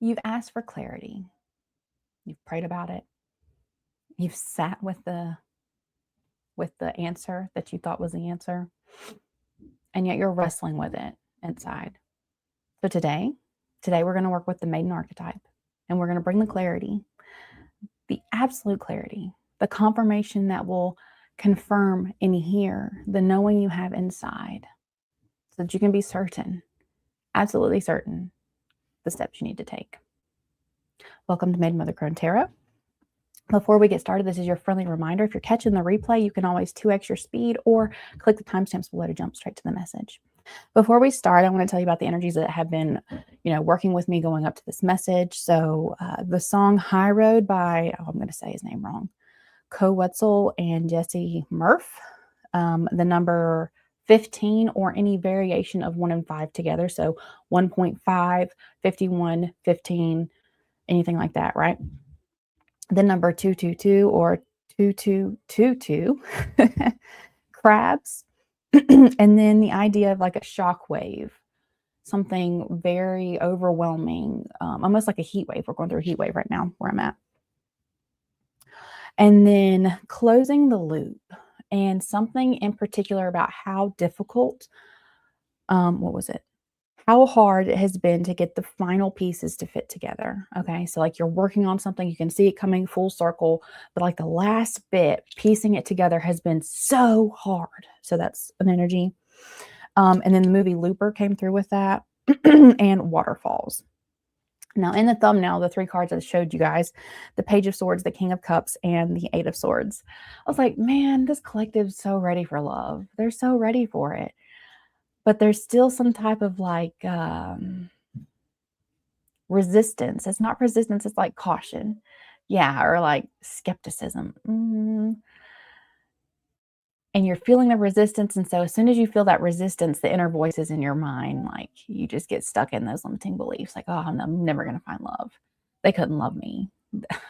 You've asked for clarity. You've prayed about it. You've sat with the answer that you thought was the answer, and yet you're wrestling with it inside. So today we're going to work with the maiden archetype, and we're going to bring the clarity, the absolute clarity, the confirmation that will confirm and hear the knowing you have inside, so that you can be certain, absolutely certain, the steps you need to take. Welcome to Maiden Mother Crone Tarot. Before we get started, this is your friendly reminder. If you're catching the replay, you can always 2x your speed or click the timestamps below to jump straight to the message. Before we start, I want to tell you about the energies that have been, working with me going up to this message. So the song High Road by, I'm going to say his name wrong, Co Wetzel and Jesse Murph, the number 15 or any variation of 1 and 5 together. So 1.5, 51, 15, anything like that, right? The number 222 or 2222, crabs, and then the idea of like a shock wave, something very overwhelming, almost like a heat wave. We're going through a heat wave right now where I'm at. And then closing the loop, and something in particular about how difficult, how hard it has been to get the final pieces to fit together. Okay. So like you're working on something, you can see it coming full circle, but like the last bit, piecing it together has been so hard. So that's an energy. And then the movie Looper came through with that and waterfalls. Now in the thumbnail, the 3 cards I showed you guys, the Page of Swords, the King of Cups, and the 8 of Swords. I was like, man, this collective is so ready for love. They're so ready for it. But there's still some type of like resistance. It's not resistance, it's like caution. Yeah, or like skepticism. And you're feeling the resistance. And so as soon as you feel that resistance, the inner voices in your mind, like you just get stuck in those limiting beliefs. Like, oh, I'm never going to find love. They couldn't love me.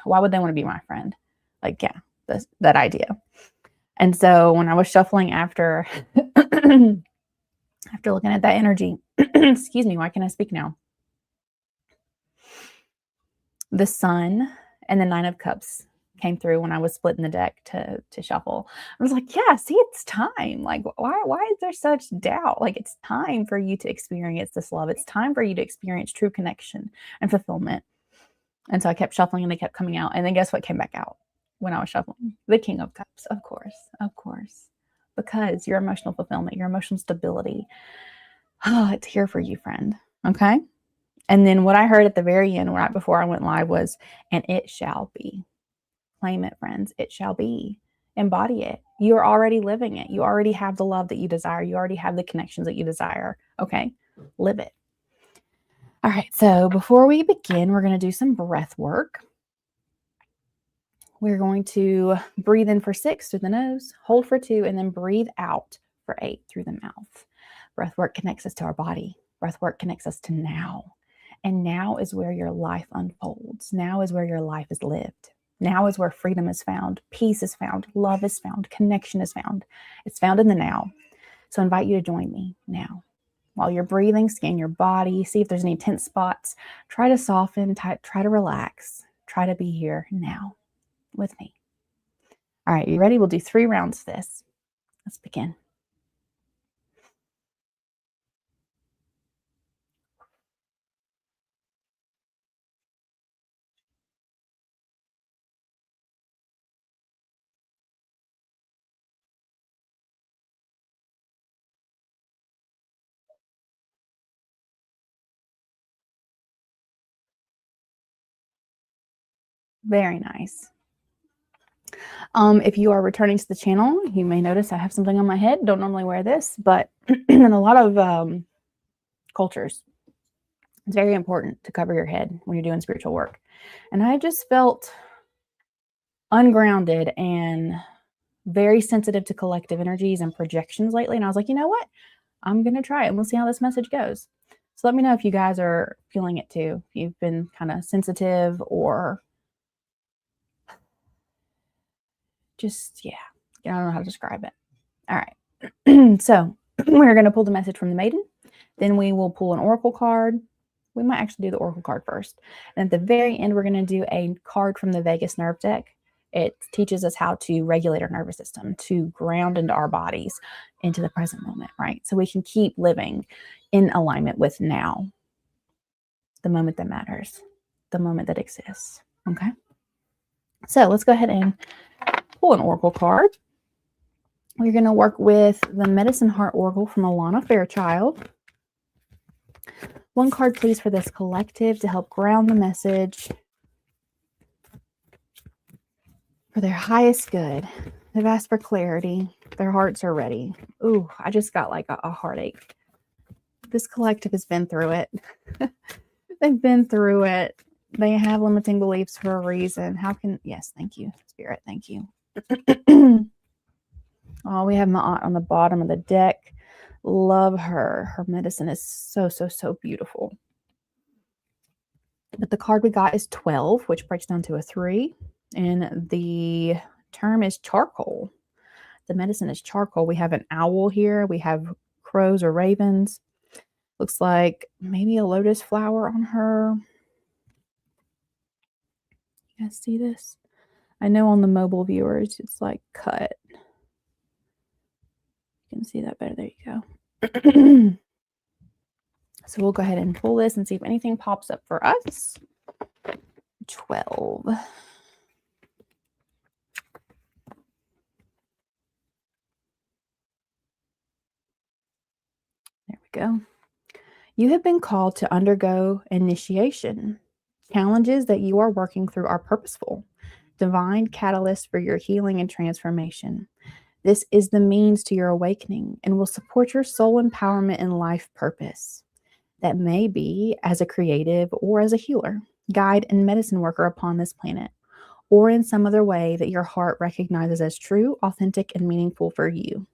Why would they want to be my friend? Like, yeah, that idea. And so when I was shuffling after looking at that energy, excuse me, why can't I speak now? The Sun and the 9 of Cups came through when I was splitting the deck to shuffle. I was like, yeah, see, it's time. Like, why is there such doubt? Like, it's time for you to experience this love. It's time for you to experience true connection and fulfillment. And so I kept shuffling and they kept coming out. And then guess what came back out when I was shuffling? The King of Cups, of course. Because your emotional fulfillment, your emotional stability, it's here for you, friend. Okay? And then what I heard at the very end, right before I went live, was, and it shall be. Claim it, friends. It shall be. Embody it. You are already living it. You already have the love that you desire. You already have the connections that you desire. Okay? Live it. All right. So before we begin, we're going to do some breath work. We're going to breathe in for 6 through the nose, hold for 2, and then breathe out for 8 through the mouth. Breath work connects us to our body. Breath work connects us to now. And now is where your life unfolds. Now is where your life is lived. Now is where freedom is found, peace is found, love is found, connection is found. It's found in the now. So I invite you to join me now. While you're breathing, scan your body, see if there's any tense spots. Try to soften, try to relax. Try to be here now with me. All right, you ready? We'll do 3 rounds of this. Let's begin. Very nice. If you are returning to the channel, you may notice I have something on my head. Don't normally wear this, but in a lot of cultures, it's very important to cover your head when you're doing spiritual work. And I just felt ungrounded and very sensitive to collective energies and projections lately. And I was like, you know what? I'm going to try it and we'll see how this message goes. So let me know if you guys are feeling it too. If you've been kind of sensitive or just, yeah, I don't know how to describe it. All right. So we're going to pull the message from the maiden. Then we will pull an oracle card. we might actually do the oracle card first. And at the very end, we're going to do a card from the vagus nerve deck. It teaches us how to regulate our nervous system, to ground into our bodies, into the present moment, right? So we can keep living in alignment with now, the moment that matters, the moment that exists, okay? So let's go ahead and pull an oracle card. We're going to work with the Medicine Heart Oracle from Alana Fairchild. One card, please, for this collective to help ground the message for their highest good. They've asked for clarity. Their hearts are ready. Ooh, I just got like a heartache. This collective has been through it. They've been through it. They have limiting beliefs for a reason. Yes, thank you, Spirit. Thank you. Oh, we have Ma'at on the bottom of the deck. Love her. Her medicine is so, so, so beautiful. But the card we got is 12, which breaks down to a 3. And the term is charcoal. The medicine is charcoal. We have an owl here. We have crows or ravens. Looks like maybe a lotus flower on her. You guys see this? I know on the mobile viewers, it's like cut. You can see that better. There you go. So we'll go ahead and pull this and see if anything pops up for us. 12. There we go. You have been called to undergo initiation. Challenges that you are working through are purposeful, divine catalysts for your healing and transformation. This is the means to your awakening and will support your soul empowerment and life purpose. That may be as a creative or as a healer, guide, and medicine worker upon this planet, or in some other way that your heart recognizes as true, authentic, and meaningful for you.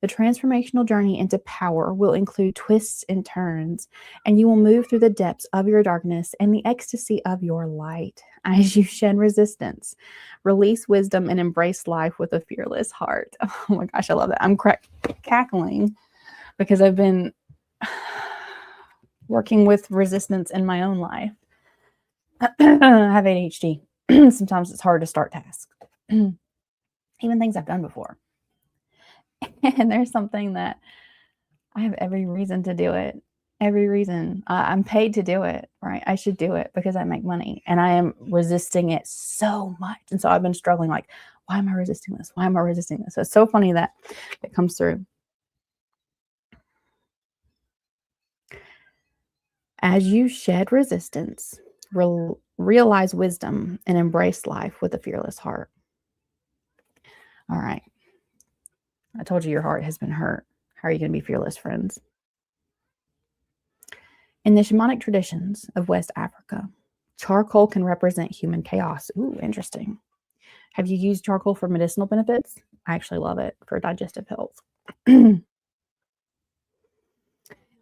The transformational journey into power will include twists and turns, and you will move through the depths of your darkness and the ecstasy of your light as you shed resistance, release wisdom, and embrace life with a fearless heart. Oh my gosh, I love that. I'm cackling because I've been working with resistance in my own life. I have ADHD. Sometimes it's hard to start tasks, even things I've done before. And there's something that I have every reason to do it. Every reason. I'm paid to do it, right? I should do it because I make money, and I am resisting it so much. And so I've been struggling like, why am I resisting this? Why am I resisting this? So it's so funny that it comes through. As you shed resistance, realize wisdom, and embrace life with a fearless heart. All right. I told you your heart has been hurt. How are you going to be fearless, friends? In the shamanic traditions of West Africa, charcoal can represent human chaos. Ooh, interesting. Have you used charcoal for medicinal benefits? I actually love it for digestive health. In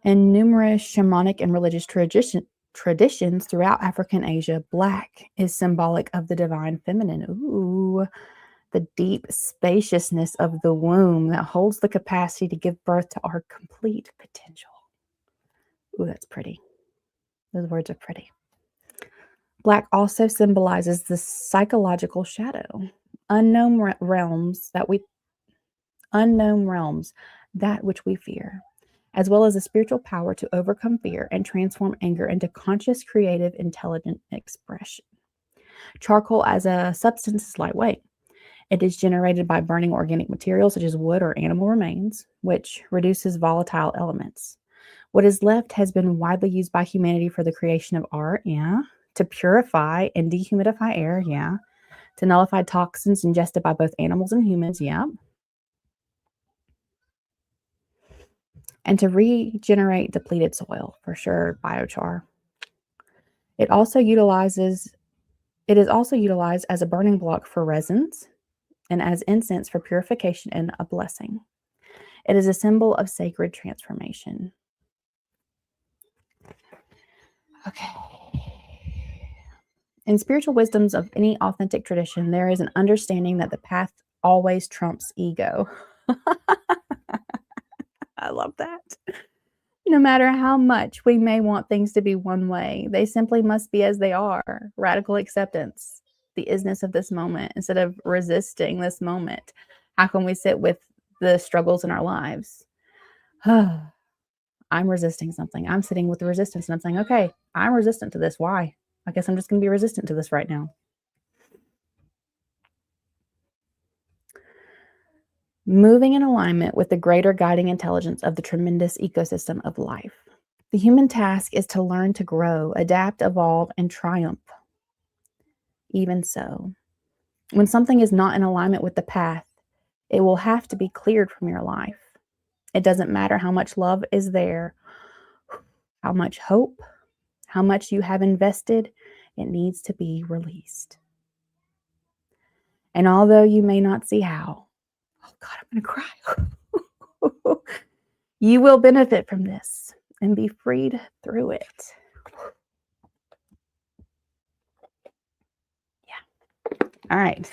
numerous shamanic and religious traditions throughout Africa and Asia, black is symbolic of the divine feminine. Ooh, the deep spaciousness of the womb that holds the capacity to give birth to our complete potential. Ooh, that's pretty. Those words are pretty. Black also symbolizes the psychological shadow, unknown realms that which we fear, as well as the spiritual power to overcome fear and transform anger into conscious, creative, intelligent expression. Charcoal as a substance is lightweight. It is generated by burning organic materials such as wood or animal remains, which reduces volatile elements. What is left has been widely used by humanity for the creation of art, to purify and dehumidify air, to nullify toxins ingested by both animals and humans, and to regenerate depleted soil, for sure, biochar. It is also utilized as a burning block for resins and as incense for purification and a blessing. It is a symbol of sacred transformation. Okay. In spiritual wisdoms of any authentic tradition, there is an understanding that the path always trumps ego. I love that. No matter how much we may want things to be one way, they simply must be as they are. Radical acceptance, the isness of this moment, instead of resisting this moment. How can we sit with the struggles in our lives? I'm resisting something. I'm sitting with the resistance and I'm saying, okay, I'm resistant to this. Why? I guess I'm just going to be resistant to this right now. Moving in alignment with the greater guiding intelligence of the tremendous ecosystem of life. The human task is to learn to grow, adapt, evolve, and triumph. Even so, when something is not in alignment with the path, it will have to be cleared from your life. It doesn't matter how much love is there, how much hope, how much you have invested, it needs to be released. And although you may not see how, oh God, I'm going to cry. You will benefit from this and be freed through it. Yeah. All right.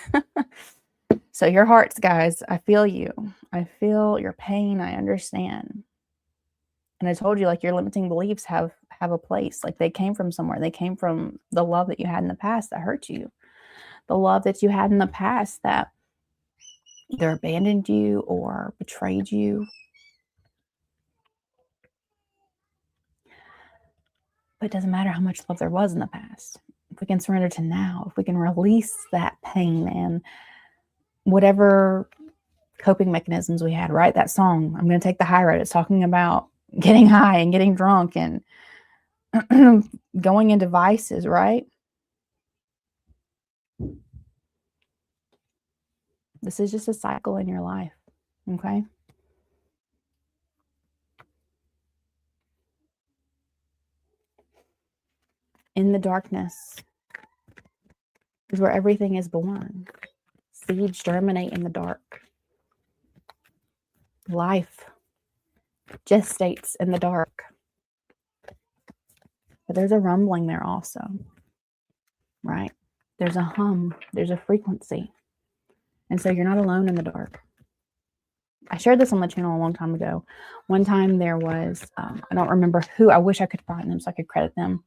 So your hearts, guys, I feel you. I feel your pain. I understand. And I told you, like, your limiting beliefs have a place. Like, they came from somewhere. They came from the love that you had in the past that hurt you. The love that you had in the past that either abandoned you or betrayed you. But it doesn't matter how much love there was in the past. If we can surrender to now, if we can release that pain and whatever coping mechanisms we had, right? That song, I'm going to take the high road. It's talking about getting high and getting drunk and going into vices, right? This is just a cycle in your life, okay? In the darkness is where everything is born. Seeds germinate in the dark. Life gestates in the dark. But there's a rumbling there also, right? There's a hum, there's a frequency. And so you're not alone in the dark. I shared this on the channel a long time ago. One time there was, I don't remember who, I wish I could find them so I could credit them,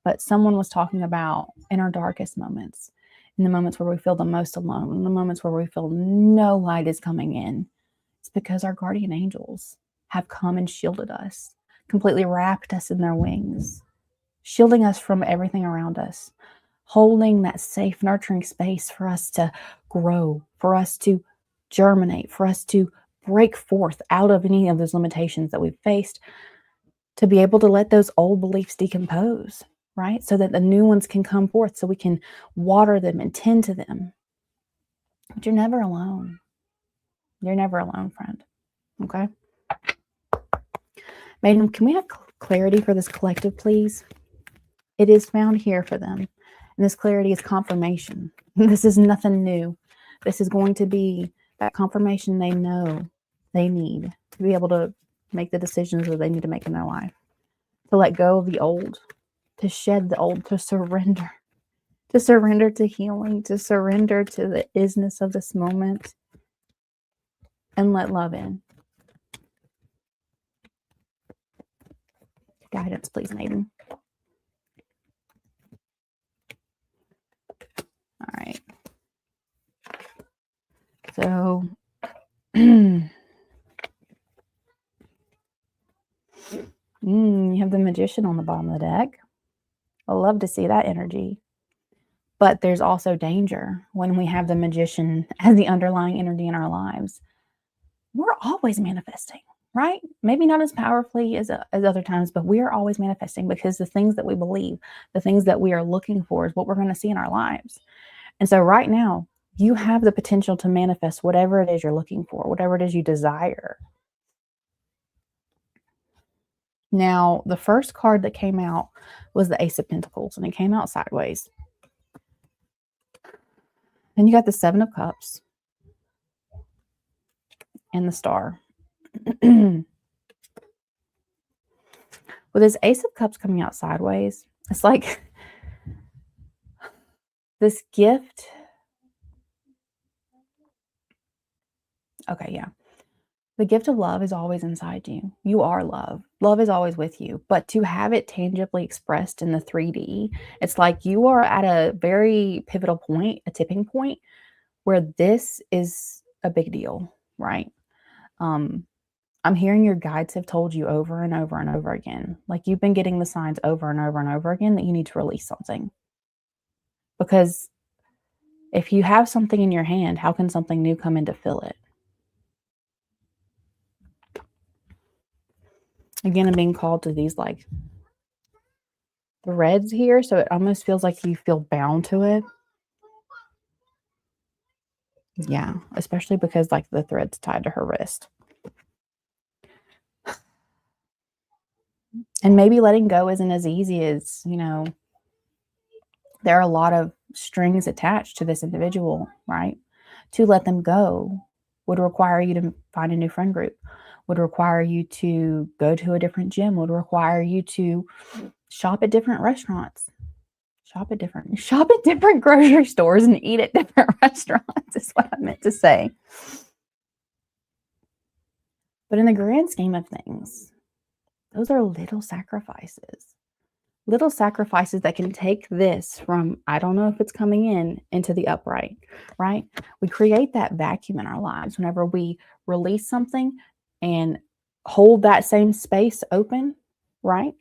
but someone was talking about in our darkest moments, in the moments where we feel the most alone, in the moments where we feel no light is coming in, it's because our guardian angels have come and shielded us, completely wrapped us in their wings, shielding us from everything around us, holding that safe, nurturing space for us to grow, for us to germinate, for us to break forth out of any of those limitations that we've faced, to be able to let those old beliefs decompose, right? So that the new ones can come forth, so we can water them and tend to them. But you're never alone. You're never alone, friend. Okay? Maiden, can we have clarity for this collective, please? It is found here for them. And this clarity is confirmation. This is nothing new. This is going to be that confirmation they know they need to be able to make the decisions that they need to make in their life. To let go of the old, to shed the old, to surrender to healing, to surrender to the isness of this moment, and let love in. Guidance, please, Maiden. All right. So, you have the Magician on the bottom of the deck. I love to see that energy. But there's also danger when we have the Magician as the underlying energy in our lives. We're always manifesting, right? Maybe not as powerfully as other times, but we are always manifesting because the things that we believe, the things that we are looking for is what we're going to see in our lives. And so right now, you have the potential to manifest whatever it is you're looking for, whatever it is you desire. Now, the first card that came out was the Ace of Pentacles, and it came out sideways. Then you got the Seven of Cups and the Star. With this Ace of Cups coming out sideways, it's like this gift. Okay, yeah. The gift of love is always inside you. You are love. Love is always with you. But to have it tangibly expressed in the 3D, it's like you are at a very pivotal point, a tipping point, where this is a big deal, right? I'm hearing your guides have told you over and over and over again, like you've been getting the signs over and over and over again that you need to release something. Because if you have something in your hand, how can something new come in to fill it? Again, I'm being called to these like threads here, so it almost feels like you feel bound to it. Yeah, especially because like the thread's tied to her wrist. And maybe letting go isn't as easy as, there are a lot of strings attached to this individual, right? To let them go would require you to find a new friend group, would require you to go to a different gym, would require you to shop at different restaurants, shop at different grocery stores and eat at different restaurants is what I meant to say. But in the grand scheme of things, those are little sacrifices that can take this from, I don't know if it's coming in, into the upright, right? We create that vacuum in our lives whenever we release something and hold that same space open, right?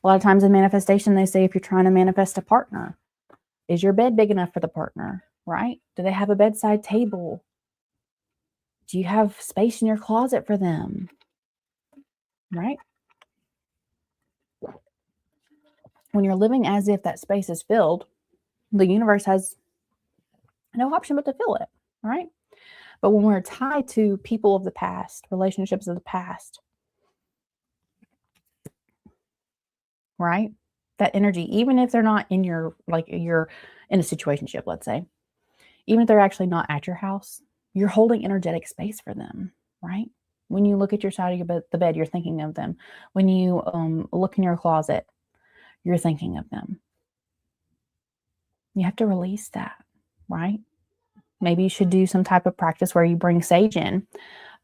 A lot of times in manifestation, they say if you're trying to manifest a partner, is your bed big enough for the partner, right? Do they have a bedside table? Do you have space in your closet for them, right? When you're living as if that space is filled, the universe has no option but to fill it, right? But when we're tied to people of the past, relationships of the past, right? That energy, even if they're not in your, like you're in a situationship, let's say, even if they're actually not at your house, you're holding energetic space for them, right? When you look at your side of the bed, you're thinking of them. When you look in your closet, you're thinking of them. You have to release that, right? Maybe you should do some type of practice where you bring sage in,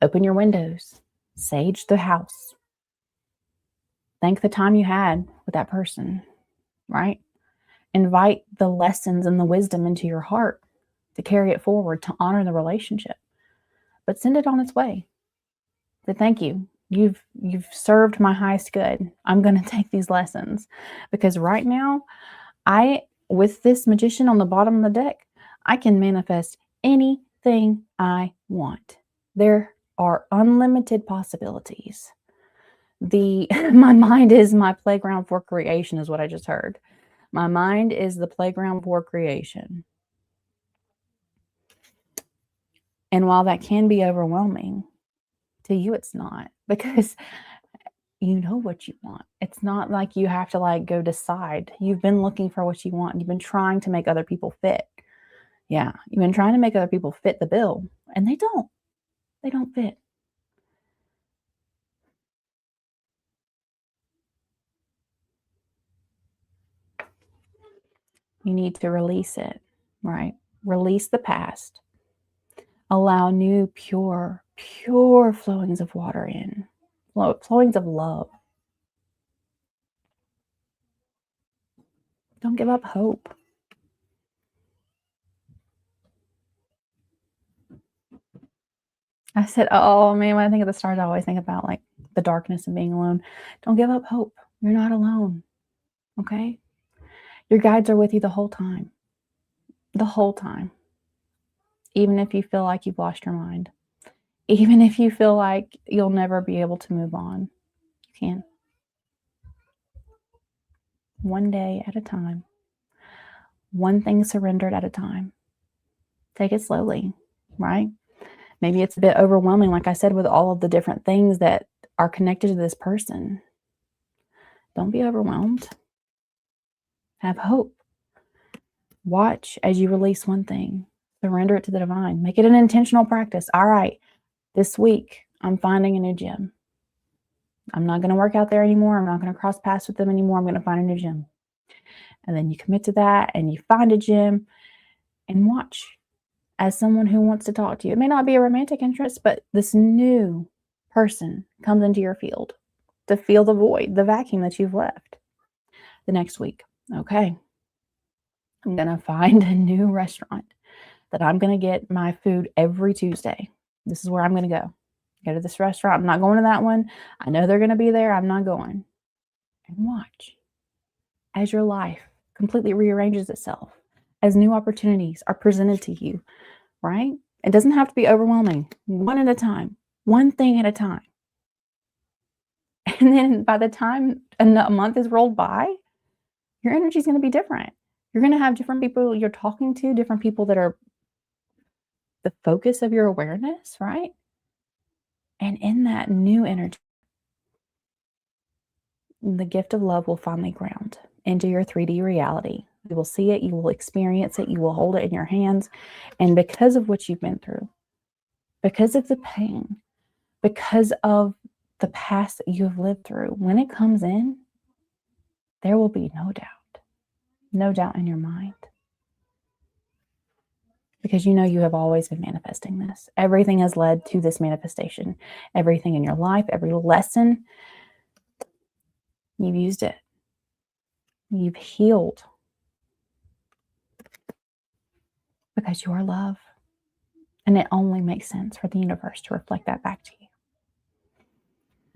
open your windows, sage the house. Thank the time you had with that person, right? Invite the lessons and the wisdom into your heart to carry it forward, to honor the relationship, but send it on its way. Say, thank you. You've served my highest good. I'm going to take these lessons because right now, with this magician on the bottom of the deck, I can manifest anything I want. There are unlimited possibilities. My mind is my playground for creation is what I just heard. My mind is the playground for creation. And while that can be overwhelming, to you it's not, because you know what you want. It's not like you have to like go decide. You've been looking for what you want. You've been trying to make other people fit. Yeah, you've been trying to make other people fit the bill, and they don't. They don't fit. You need to release it, right? Release the past. Allow new, pure flowings of water in, flowings of love. Don't give up hope. I said, oh man, when I think of the stars, I always think about like the darkness and being alone. Don't give up hope. You're not alone. Okay? Your guides are with you the whole time. The whole time. Even if you feel like you've lost your mind. Even if you feel like you'll never be able to move on. You can. One day at a time. One thing surrendered at a time. Take it slowly, right? Maybe it's a bit overwhelming, like I said, with all of the different things that are connected to this person. Don't be overwhelmed. Have hope. Watch as you release one thing. Surrender it to the divine. Make it an intentional practice. All right, this week, I'm finding a new gym. I'm not going to work out there anymore. I'm not going to cross paths with them anymore. I'm going to find a new gym. And then you commit to that and you find a gym and watch as someone who wants to talk to you. It may not be a romantic interest, but this new person comes into your field to fill the void, the vacuum that you've left. The next week, okay, I'm going to find a new restaurant that I'm going to get my food every Tuesday. This is where I'm going to go. Go to this restaurant. I'm not going to that one. I know they're going to be there. I'm not going. And watch as your life completely rearranges itself, as new opportunities are presented to you, right? It doesn't have to be overwhelming. One at a time, one thing at a time. And then by the time a month is rolled by, your energy is going to be different. You're going to have different people you're talking to, different people that are the focus of your awareness, right? And in that new energy, the gift of love will finally ground into your 3D reality. You will see it, you will experience it, you will hold it in your hands. And because of what you've been through, because of the pain, because of the past that you have lived through, when it comes in, there will be no doubt in your mind. Because you know you have always been manifesting this. Everything has led to this manifestation. Everything in your life, every lesson, you've used it. You've healed. Because you are love. And it only makes sense for the universe to reflect that back to you.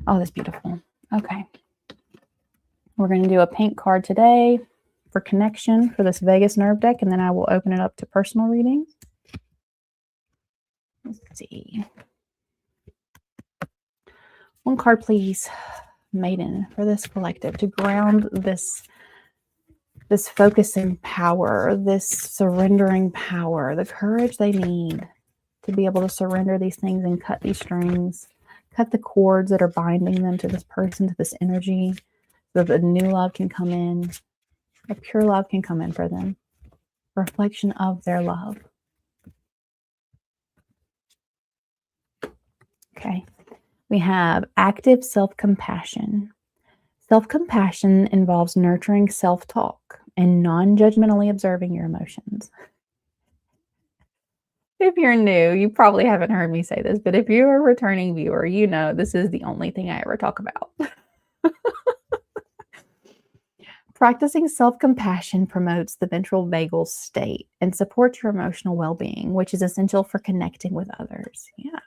Oh, that's beautiful. Okay. We're going to do a pink card today for connection for this vagus nerve deck, and then I will open it up to personal readings. Let's see. One card, please, Maiden, for this collective to ground this focusing power, this surrendering power, the courage they need to be able to surrender these things and cut these strings, cut the cords that are binding them to this person, to this energy, so that a new love can come in, a pure love can come in for them, a reflection of their love. Okay. We have active self-compassion. Self-compassion involves nurturing self-talk and non-judgmentally observing your emotions. If you're new, you probably haven't heard me say this, but if you're a returning viewer, you know this is the only thing I ever talk about. Practicing self-compassion promotes the ventral vagal state and supports your emotional well-being, which is essential for connecting with others. Yeah.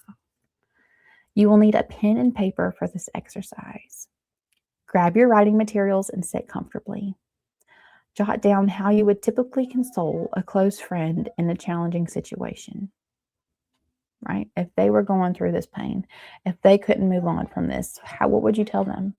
You will need a pen and paper for this exercise. Grab your writing materials and sit comfortably. Jot down how you would typically console a close friend in a challenging situation, right? If they were going through this pain, if they couldn't move on from this, what would you tell them?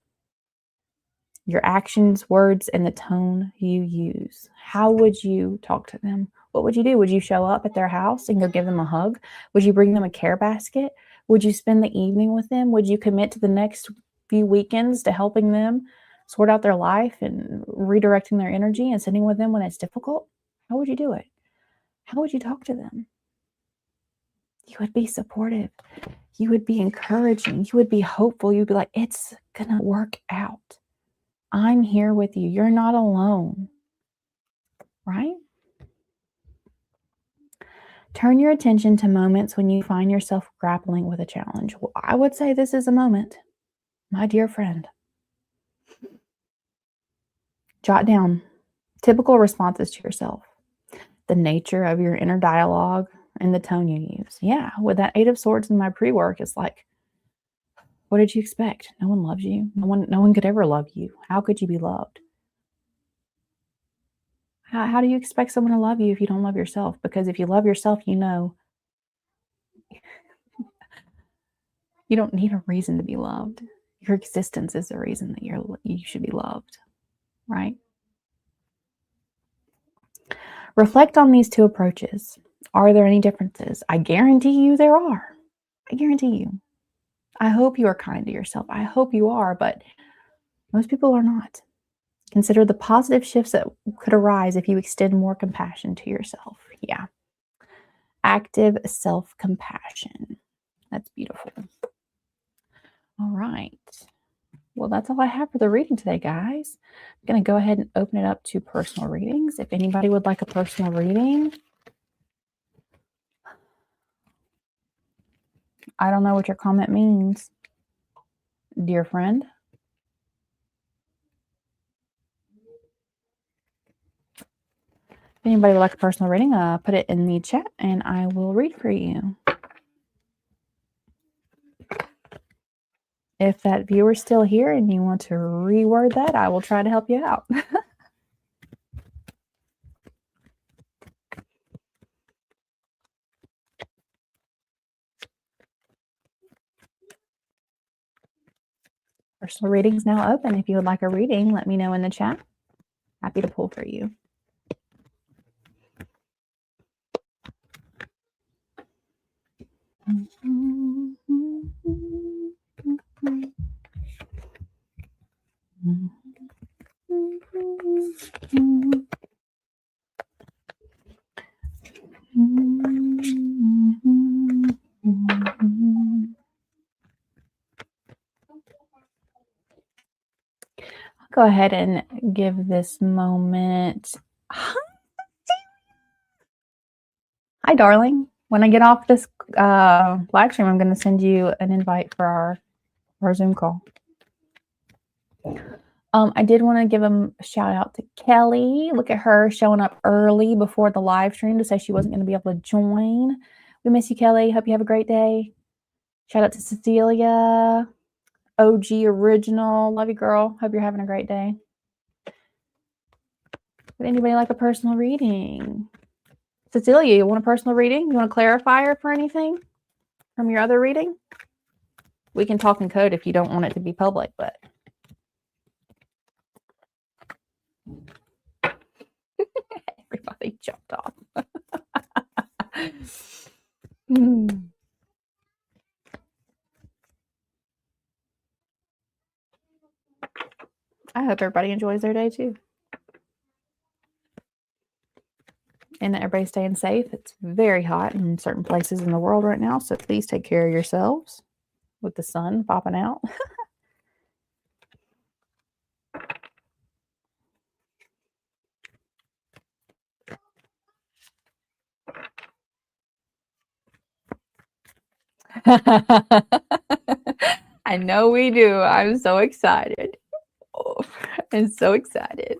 Your actions, words, and the tone you use. How would you talk to them? What would you do? Would you show up at their house and go give them a hug? Would you bring them a care basket? Would you spend the evening with them? Would you commit to the next few weekends to helping them sort out their life and redirecting their energy and sitting with them when it's difficult? How would you do it? How would you talk to them? You would be supportive. You would be encouraging. You would be hopeful. You'd be like, it's going to work out. I'm here with you. You're not alone, right? Turn your attention to moments when you find yourself grappling with a challenge. Well, I would say this is a moment, my dear friend. Jot down typical responses to yourself, the nature of your inner dialogue, and the tone you use. Yeah, with that 8 of Swords in my pre-work, it's like, what did you expect? No one loves you. No one could ever love you. How could you be loved? How do you expect someone to love you if you don't love yourself? Because if you love yourself, you know you don't need a reason to be loved. Your existence is the reason that you should be loved, right? Reflect on these two approaches. Are there any differences? I guarantee you there are. I guarantee you. I hope you are kind to yourself. I hope you are, but most people are not. Consider the positive shifts that could arise if you extend more compassion to yourself. Yeah. Active self-compassion. That's beautiful. All right. Well, that's all I have for the reading today, guys. I'm going to go ahead and open it up to personal readings. If anybody would like a personal reading, I don't know what your comment means. dear friend. If anybody would like a personal reading, put it in the chat and I will read for you. If that viewer's still here and you want to reword that, I will try to help you out. Personal reading's now open. If you would like a reading, let me know in the chat. Happy to pull for you. Go ahead and give this moment. Hi, darling. When I get off this live stream, I'm going to send you an invite for our Zoom call. I did want to give a shout out to Kelly. Look at her showing up early before the live stream to say she wasn't going to be able to join. We miss you, Kelly. Hope you have a great day. Shout out to Cecilia, OG original. Love you, girl. Hope you're having a great day. Would anybody like a personal reading? Cecilia, you want a personal reading? You want a clarifier for anything from your other reading? We can talk in code if you don't want it to be public, but everybody jumped off. I hope everybody enjoys their day too. And that everybody's staying safe. It's very hot in certain places in the world right now, so please take care of yourselves with the sun popping out. I know we do. I'm so excited. Oh, I'm so excited.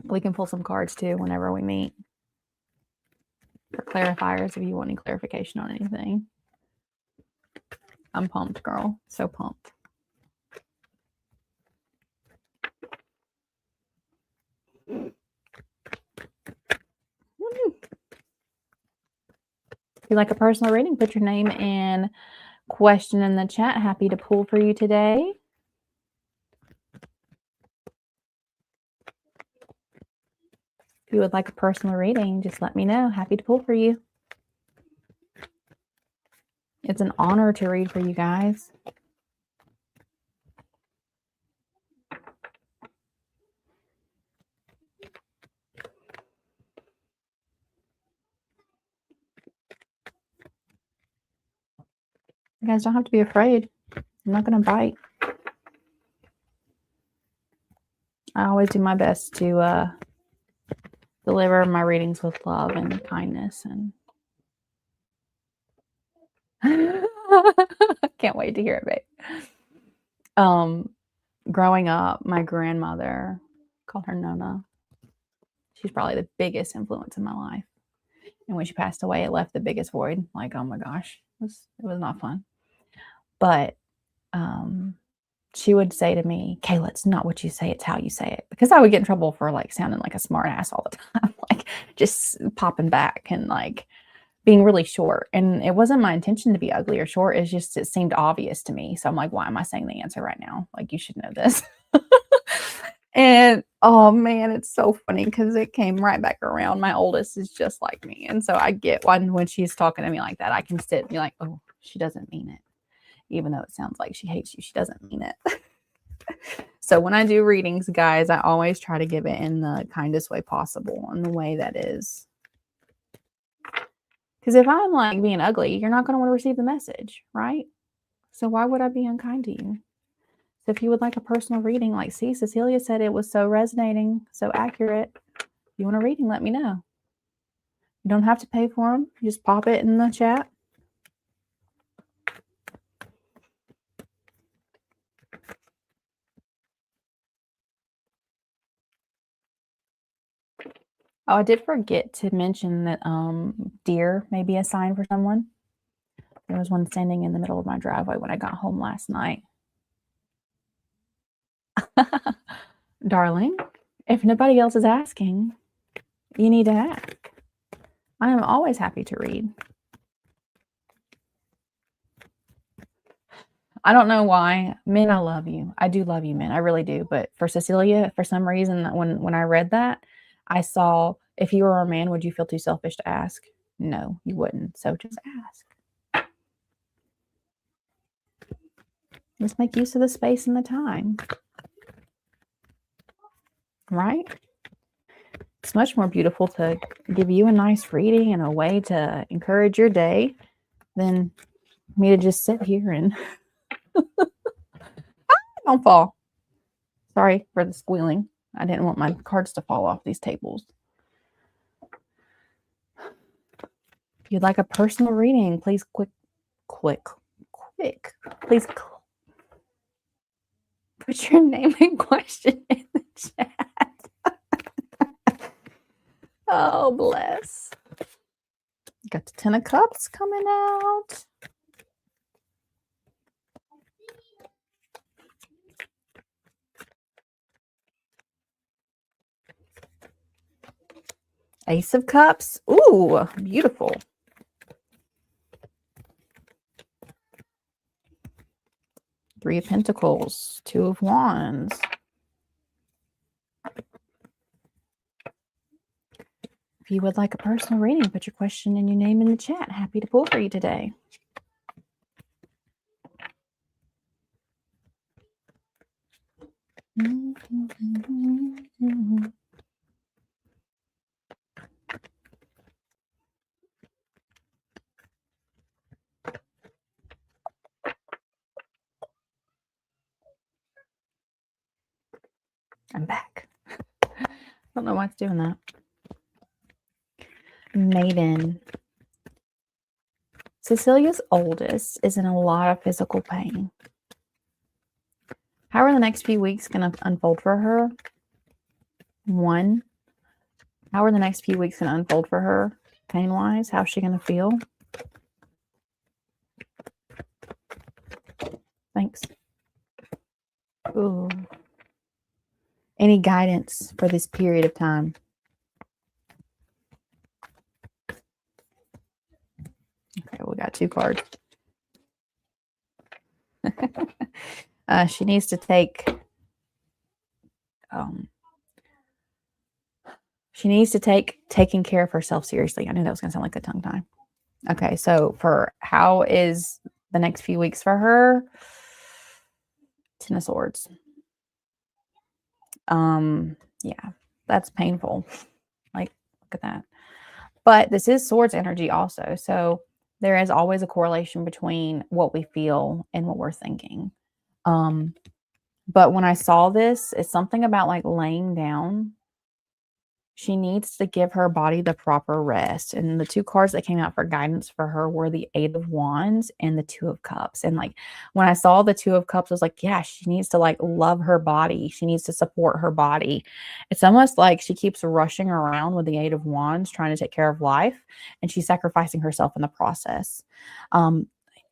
We can pull some cards too whenever we meet for clarifiers if you want any clarification on anything. I'm pumped, girl. So pumped. If you'd like a personal reading, put your name and question in the chat. Happy to pull for you today. If you would like a personal reading, just let me know. Happy to pull for you. It's an honor to read for you guys. You guys don't have to be afraid. I'm not going to bite. I always do my best to deliver my readings with love and kindness. And can't wait to hear it, babe. Growing up, my grandmother, called her Nona. She's probably the biggest influence in my life. And when she passed away, it left the biggest void. Like, oh my gosh, it was not fun. But she would say to me, Kayla, it's not what you say, it's how you say it. Because I would get in trouble for like sounding like a smart ass all the time, like just popping back and like being really short. And it wasn't my intention to be ugly or short. It's just, it seemed obvious to me. So I'm like, why am I saying the answer right now? Like, you should know this. And oh man, it's so funny because it came right back around. My oldest is just like me. And so I get when she's talking to me like that, I can sit and be like, oh, she doesn't mean it. Even though it sounds like she hates you, she doesn't mean it. So when I do readings, guys, I always try to give it in the kindest way possible, in the way that is. Because if I'm like being ugly, you're not going to want to receive the message, right? So why would I be unkind to you? So if you would like a personal reading, like, see, Cecilia said it was so resonating, so accurate. If you want a reading, let me know. You don't have to pay for them. You just pop it in the chat. Oh, I did forget to mention that deer may be a sign for someone. There was one standing in the middle of my driveway when I got home last night. Darling, if nobody else is asking, you need to ask. I am always happy to read. I don't know why. Men, I love you. I do love you, men. I really do. But for Cecilia, for some reason, when I read that, I saw, if you were a man, would you feel too selfish to ask? No, you wouldn't. So just ask. Let's make use of the space and the time. Right? It's much more beautiful to give you a nice reading and a way to encourage your day than me to just sit here and don't fall. Sorry for the squealing. I didn't want my cards to fall off these tables. If you'd like a personal reading, please quick. Please put your name and question in the chat. Oh, bless. Got the 10 of Cups coming out. Ace of Cups. Ooh, beautiful. Three of Pentacles. Two of Wands. If you would like a personal reading, put your question and your name in the chat. Happy to pull for you today. I'm back. I don't know why it's doing that. Maiden. Cecilia's oldest is in a lot of physical pain. How are the next few weeks going to unfold for her? One, how are the next few weeks going to unfold for her pain-wise? How's she going to feel? Thanks. Ooh. Any guidance for this period of time? Okay, we got two cards. She needs to take taking care of herself seriously. I knew that was going to sound like a tongue tie. Okay, so for how is the next few weeks for her? 10 of Swords. Yeah, that's painful. Like, look at that. But this is Swords energy also. So there is always a correlation between what we feel and what we're thinking. But when I saw this, it's something about like laying down. She needs to give her body the proper rest. And the two cards that came out for guidance for her were the Eight of Wands and the Two of Cups. And like when I saw the Two of Cups, I was like, yeah, she needs to like love her body. She needs to support her body. It's almost like she keeps rushing around with the Eight of Wands, trying to take care of life, and she's sacrificing herself in the process.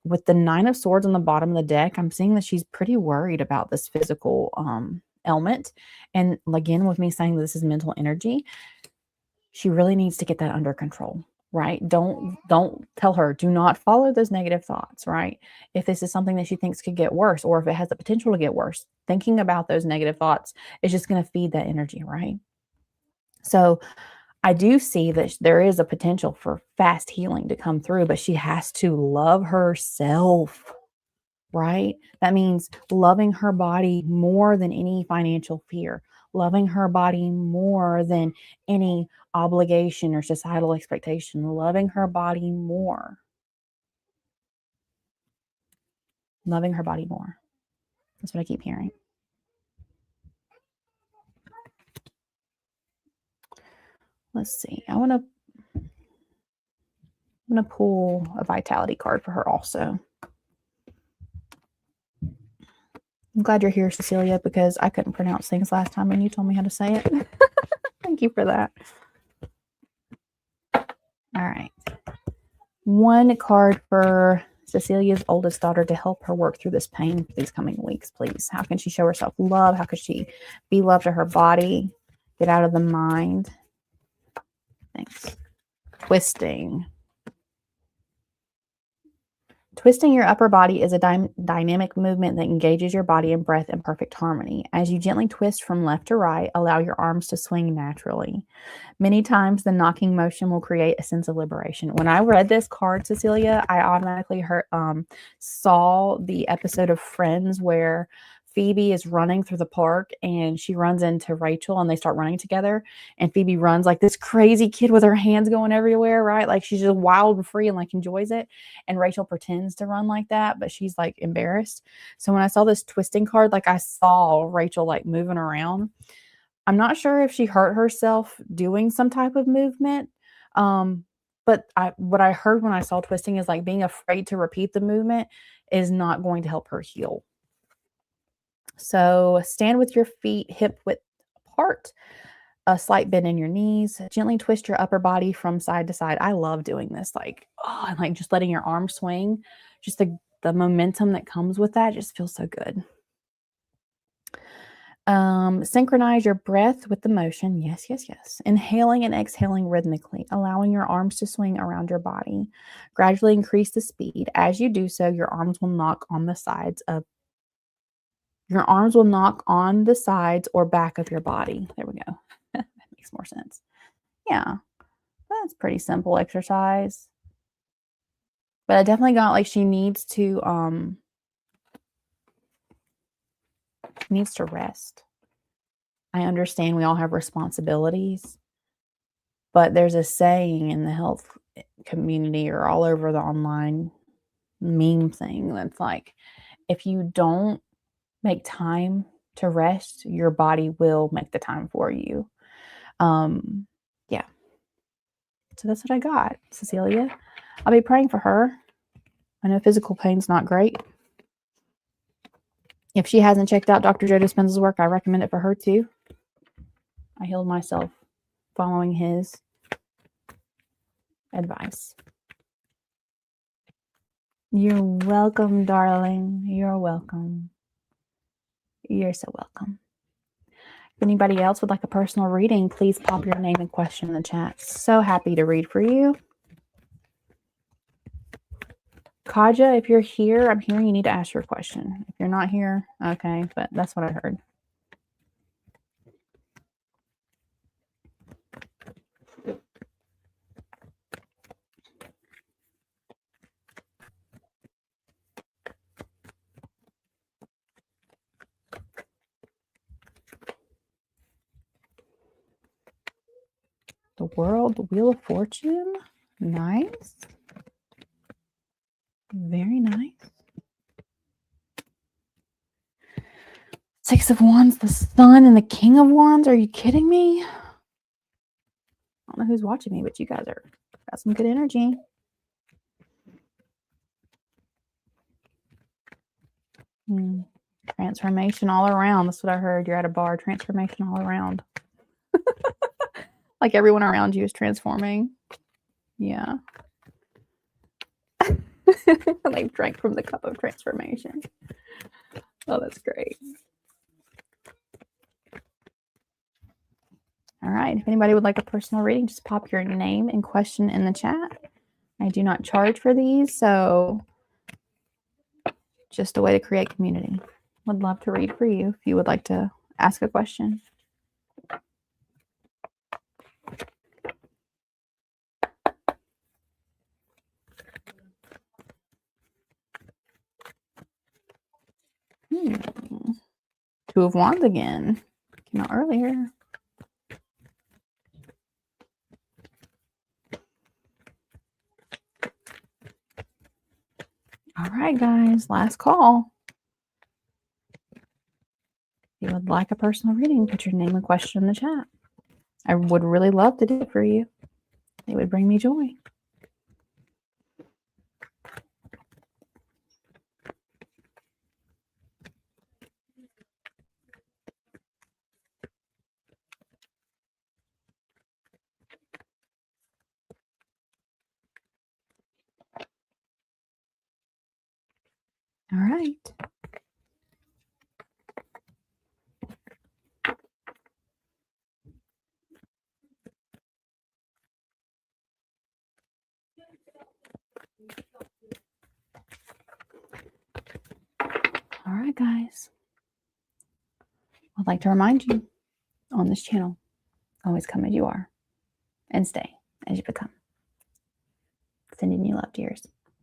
With the Nine of Swords on the bottom of the deck, I'm seeing that she's pretty worried about this physical ailment. And again, with me saying this is mental energy, she really needs to get that under control, right? Don't tell her, do not follow those negative thoughts, right? If this is something that she thinks could get worse, or if it has the potential to get worse, thinking about those negative thoughts is just going to feed that energy, right? So I do see that there is a potential for fast healing to come through, but she has to love herself, right? That means loving her body more than any financial fear, loving her body more than any obligation or societal expectation, loving her body more. Loving her body more. That's what I keep hearing. Let's see. I'm gonna pull a vitality card for her also. I'm glad you're here, Cecilia, because I couldn't pronounce things last time and you told me how to say it. Thank you for that. All right. One card for Cecilia's oldest daughter to help her work through this pain for these coming weeks, please. How can she show herself love? How can she be love to her body? Get out of the mind. Thanks. Twisting. Twisting your upper body is a dynamic movement that engages your body and breath in perfect harmony. As you gently twist from left to right, allow your arms to swing naturally. Many times, the knocking motion will create a sense of liberation. When I read this card, Cecilia, I automatically saw the episode of Friends where Phoebe is running through the park and she runs into Rachel and they start running together. And Phoebe runs like this crazy kid with her hands going everywhere, right? Like she's just wild and free and like enjoys it. And Rachel pretends to run like that, but she's like embarrassed. So when I saw this twisting card, like I saw Rachel like moving around. I'm not sure if she hurt herself doing some type of movement. But what I heard when I saw twisting is like being afraid to repeat the movement is not going to help her heal. So stand with your feet hip width apart, a slight bend in your knees, gently twist your upper body from side to side. I love doing this, like, oh, and like just letting your arms swing, just the momentum that comes with that just feels so good. Synchronize your breath with the motion. Yes, yes, yes. Inhaling and exhaling rhythmically, allowing your arms to swing around your body. Gradually increase the speed. As you do so, your arms will knock on the sides or back of your body. There we go. That makes more sense. Yeah, that's pretty simple exercise. But I definitely got like she needs to rest. I understand we all have responsibilities, but there's a saying in the health community or all over the online meme thing that's like, if you don't make time to rest, your body will make the time for you. Yeah. So that's what I got, Cecilia. I'll be praying for her. I know physical pain's not great. If she hasn't checked out Dr. Joe Dispenza's work, I recommend it for her too. I healed myself following his advice. You're welcome, darling. You're welcome. You're so welcome. If anybody else would like a personal reading, please pop your name and question in the chat. So happy to read for you. Kaja, if you're here, I'm hearing you need to ask your question. If you're not here, okay, but that's what I heard. The World, the Wheel of Fortune. Nice. Very nice. Six of Wands, the Sun, and the King of Wands. Are you kidding me? I don't know who's watching me, but you guys got some good energy. Transformation all around. That's what I heard. You're at a bar. Transformation all around. Like everyone around you is transforming. Yeah. They drank from the cup of transformation. Oh, that's great. All right. If anybody would like a personal reading, just pop your name and question in the chat. I do not charge for these, so just a way to create community. Would love to read for you if you would like to ask a question. Two of Wands again. Came out earlier. All right, guys. Last call. If you would like a personal reading, put your name and question in the chat. I would really love to do it for you. It would bring me joy. right. All right, guys. I'd like to remind you on this channel, always come as you are and stay as you become. Sending you love, dears.